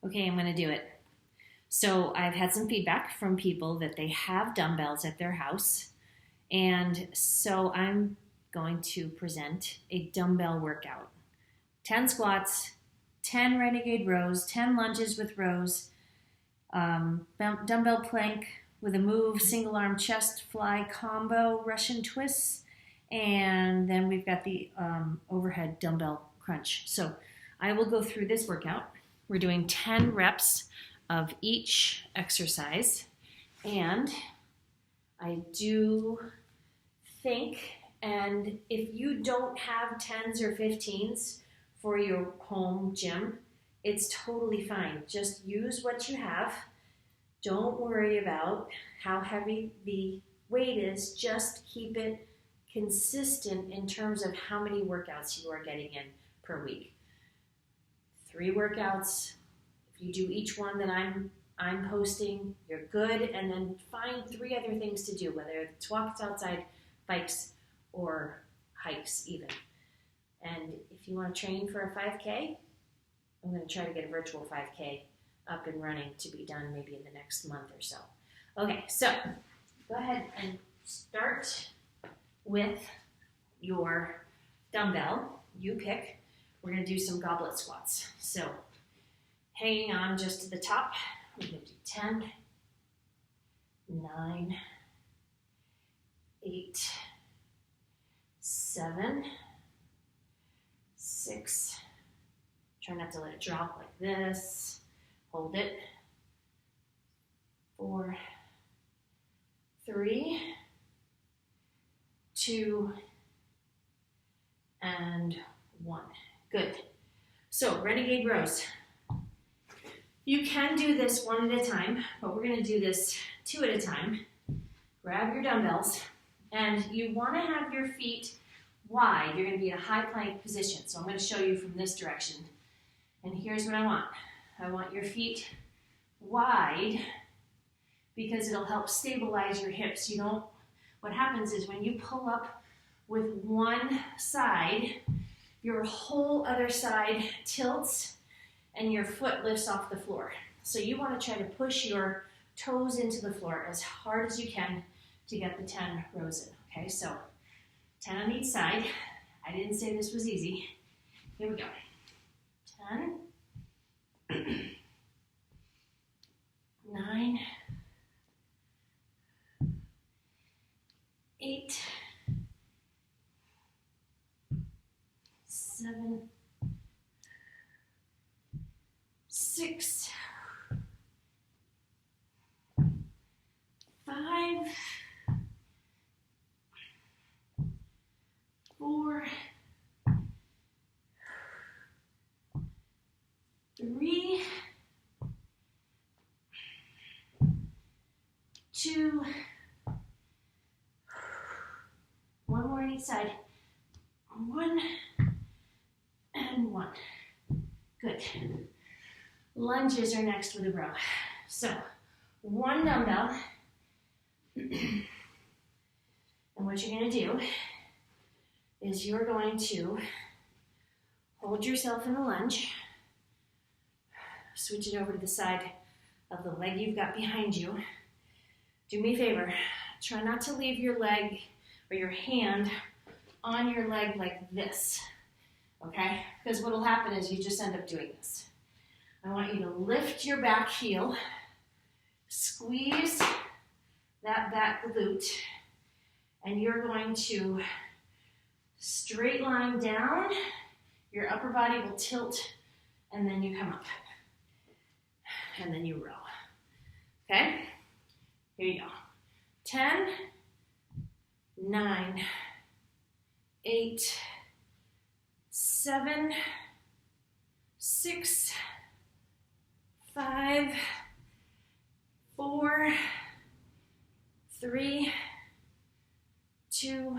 Okay, I'm gonna do it. So I've had some feedback from people that they have dumbbells at their house. And so I'm going to present a dumbbell workout. 10 squats, 10 renegade rows, 10 lunges with rows, dumbbell plank with a move, single arm chest fly combo, Russian twists, and then we've got the overhead dumbbell crunch. So I will go through this workout. We're doing 10 reps of each exercise, and I do think, and if you don't have 10s or 15s for your home gym, it's totally fine. Just use what you have. Don't worry about how heavy the weight is. Just keep it consistent in terms of how many workouts you are getting in per week. 3 workouts. If you do each one that I'm posting, you're good. And then find 3 other things to do, whether it's walks outside, bikes, or hikes even. And if you want to train for a 5K, I'm going to try to get a virtual 5K up and running to be done maybe in the next month or so. Okay, so go ahead and start with your dumbbell. You pick. We're going to do some goblet squats. So hanging on just to the top, we're going to do 10, 9, 8, 7, 6. Try not to let it drop like this. Hold it. 4, 3, 2, and 1. Good. So renegade rows. You can do this one at a time, but we're going to do this 2 at a time. Grab your dumbbells, and you want to have your feet wide. You're going to be in a high plank position. So I'm going to show you from this direction. And here's what I want. I want your feet wide because it'll help stabilize your hips. What happens is when you pull up with one side, your whole other side tilts and your foot lifts off the floor. So you want to try to push your toes into the floor as hard as you can to get the 10 rows in. Okay, so 10 on each side. I didn't say this was easy. Here we go. 10, 9, 8, 7, 6, 5, 4, 3, 2, 1 more on each side. 1 and 1. Good. Lunges are next with a row. So 1 dumbbell. And what you're going to do is you're going to hold yourself in the lunge. Switch it over to the side of the leg you've got behind you. Do me a favor. Try not to leave your leg or your hand on your leg like this, okay? Because what will happen is you just end up doing this. I want you to lift your back heel, squeeze that back glute, and you're going to straight line down. Your upper body will tilt, and then you come up. And then you row. Okay? Here you go. 10, 9, 8, 7, 6, 5, 4, 3, 2,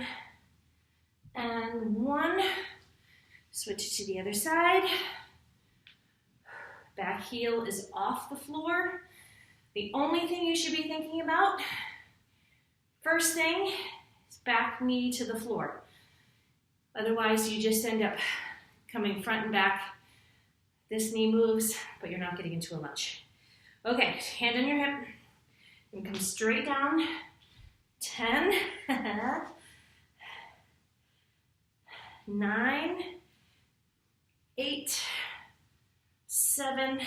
and 1. Switch it to the other side. Back heel is off the floor. The only thing you should be thinking about, first thing, is back knee to the floor. Otherwise, you just end up coming front and back, This knee moves, but you're not getting into a lunge. Okay, hand on your hip, and come straight down. 10, 9, 8, 7,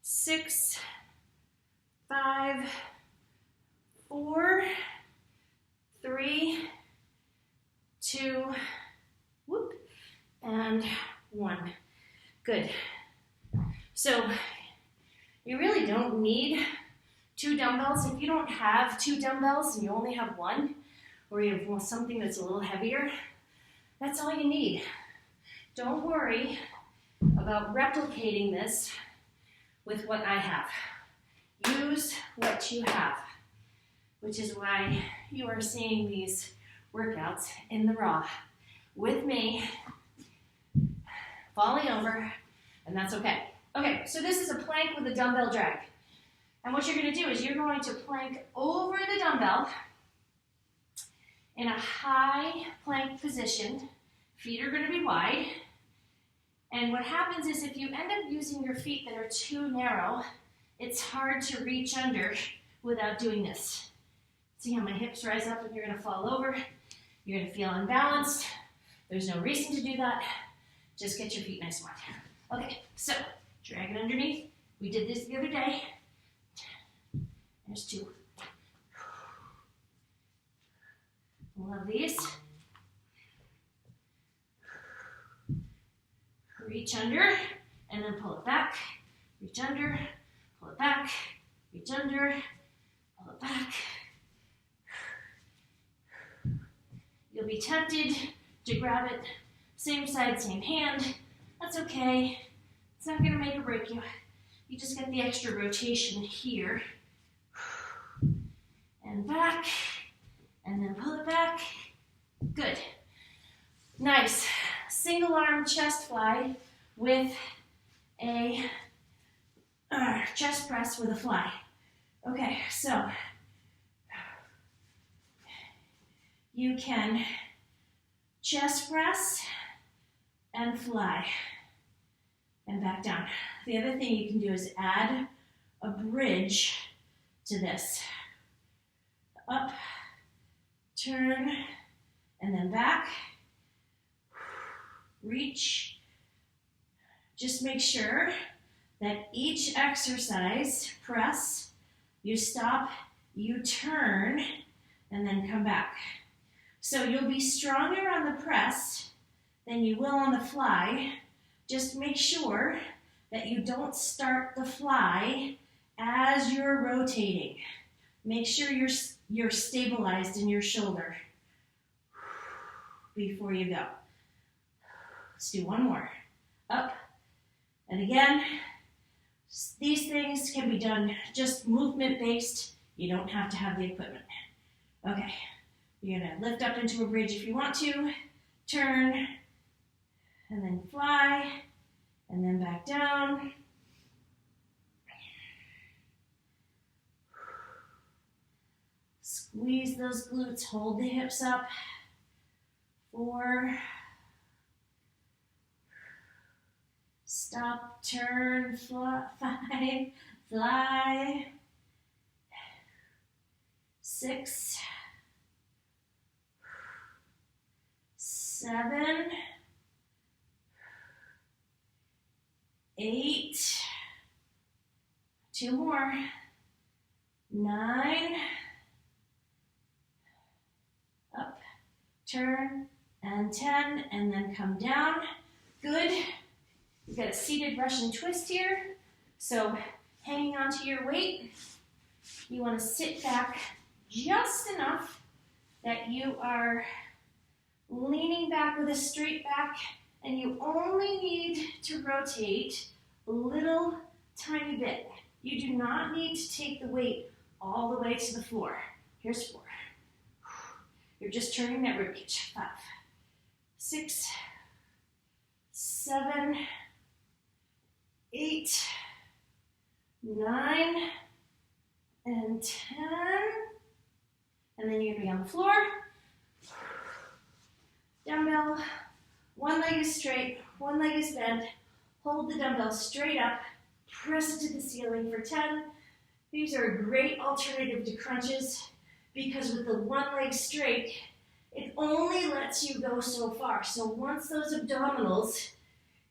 6, 5, 4, 3, 2, whoop, and 1. Good. So you really don't need 2 dumbbells. If you don't have 2 dumbbells and you only have 1, or you have something that's a little heavier, that's all you need. Don't worry about replicating this with what I have. Use what you have, which is why you are seeing these workouts in the raw with me, falling over, and that's okay. Okay, so this is a plank with a dumbbell drag. And what you're going to do is you're going to plank over the dumbbell in a high plank position. Feet are going to be wide. And what happens is if you end up using your feet that are too narrow, it's hard to reach under without doing this. See how my hips rise up and you're going to fall over. You're going to feel unbalanced. There's no reason to do that. Just get your feet nice and wide. Okay, so drag it underneath. We did this the other day. There's 2. Love these. Reach under, and then pull it back. Reach under, pull it back. Reach under, pull it back. You'll be tempted to grab it, same side, same hand. That's okay. It's not going to make or break you. You just get the extra rotation here. And back, and then pull it back. Good. Nice. Single arm chest fly with a chest press with a fly. Okay, so you can chest press and fly and back down. The other thing you can do is add a bridge to this. Up, turn, and then back. Reach. Just make sure that each exercise, press, you stop, you turn, and then come back. So you'll be stronger on the press than you will on the fly. Just make sure that you don't start the fly as you're rotating. Make sure you're stabilized in your shoulder before you go. Let's do one more. Up, and again. These things can be done just movement-based. You don't have to have the equipment. Okay, you're gonna lift up into a bridge if you want to, turn, and then fly, and then back down. Squeeze those glutes, hold the hips up. 4. Stop, turn, fly, 5, fly. 6, 7, 8, 2 more, 9, up, turn, and 10, and then come down. Good. You've got a seated Russian twist here. So hanging onto your weight, you want to sit back just enough that you are leaning back with a straight back, and you only need to rotate a little tiny bit. You do not need to take the weight all the way to the floor. Here's 4. You're just turning that ribcage. 5, 6, 7, 8, 9, and 10. And then you're going to be on the floor. Dumbbell. One leg is straight, one leg is bent. Hold the dumbbell straight up, press it to the ceiling for 10. These are a great alternative to crunches because with the one leg straight, it only lets you go so far. So once those abdominals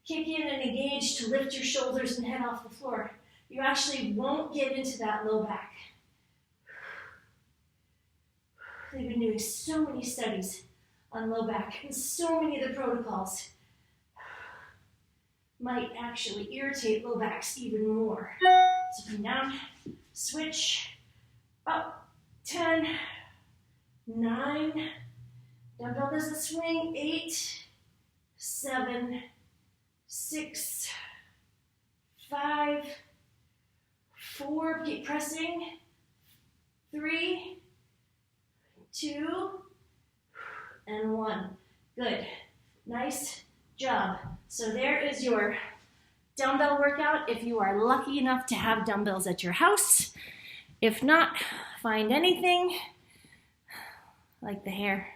kick in and engage to lift your shoulders and head off the floor, you actually won't get into that low back. They've been doing so many studies on low back, and so many of the protocols might actually irritate low backs even more. So come down, switch, up, 10, 9, dumbbell does the swing, 8, 7, 6, 5, 4, keep pressing, 3, 2, and 1. Good. Nice job. So there is your dumbbell workout if you are lucky enough to have dumbbells at your house. If not, find anything like the hair